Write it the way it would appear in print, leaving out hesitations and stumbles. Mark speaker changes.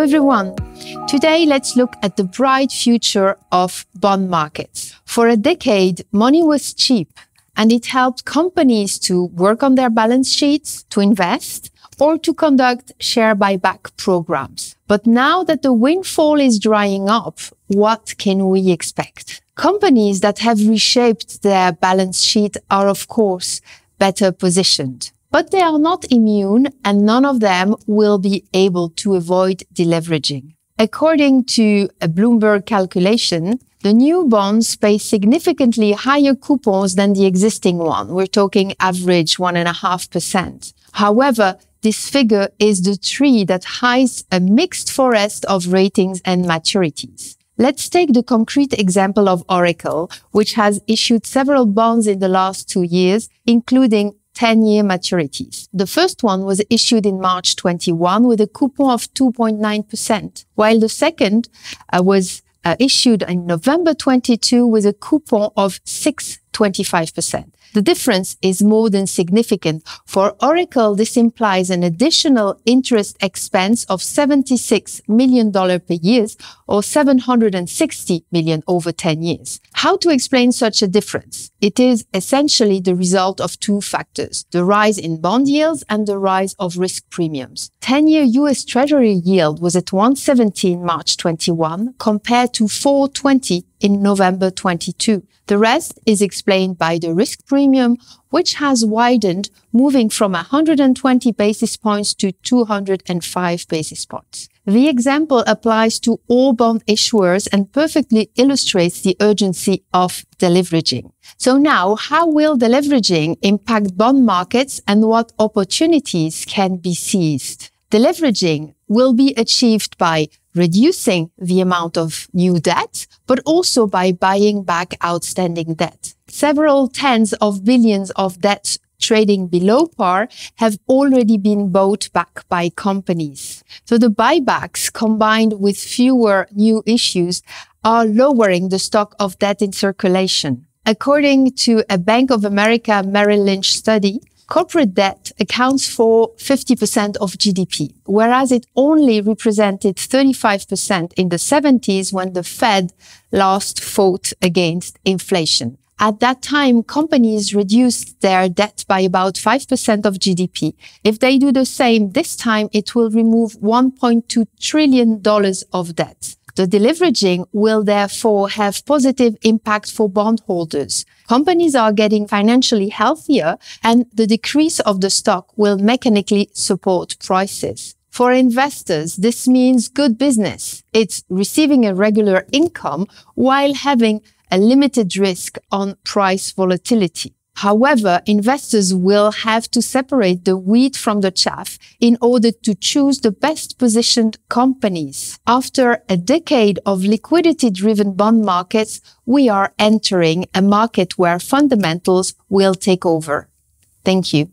Speaker 1: everyone. Today, let's look at the bright future of bond markets. For a decade, money was cheap and it helped companies to work on their balance sheets, to invest, or to conduct share buyback programs. But now that the windfall is drying up, what can we expect? Companies that have reshaped their balance sheet are, of course, better positioned. But they are not immune, and none of them will be able to avoid deleveraging. According to a Bloomberg calculation, the new bonds pay significantly higher coupons than the existing one. We're talking average 1.5%. However, this figure is the tree that hides a mixed forest of ratings and maturities. Let's take the concrete example of Oracle, which has issued several bonds in the last 2 years, including 10-year maturities. The first one was issued in March 21 with a coupon of 2.9%, while the second was issued in November 22 with a coupon of 6.25%. The difference is more than significant. For Oracle, this implies an additional interest expense of $76 million per year or $760 million over 10 years. How to explain such a difference? It is essentially the result of two factors, the rise in bond yields and the rise of risk premiums. 10-year US Treasury yield was at 170 in March 21 compared to 420 in November 22. The rest is explained by the risk premium, which has widened, moving from 120 basis points to 205 basis points. The example applies to all bond issuers and perfectly illustrates the urgency of deleveraging. So now, how will deleveraging impact bond markets and what opportunities can be seized? Deleveraging will be achieved by reducing the amount of new debt, but also by buying back outstanding debt. Several tens of billions of debt trading below par have already been bought back by companies. So the buybacks, combined with fewer new issues, are lowering the stock of debt in circulation. According to a Bank of America Merrill Lynch study, corporate debt accounts for 50% of GDP, whereas it only represented 35% in the 70s when the Fed last fought against inflation. At that time, companies reduced their debt by about 5% of GDP. If they do the same this time, it will remove $1.2 trillion of debt. The deleveraging will therefore have positive impact for bondholders. Companies are getting financially healthier, and the decrease of the stock will mechanically support prices. For investors, this means good business. It's receiving a regular income while having a limited risk on price volatility. However, investors will have to separate the wheat from the chaff in order to choose the best positioned companies. After a decade of liquidity-driven bond markets, we are entering a market where fundamentals will take over. Thank you.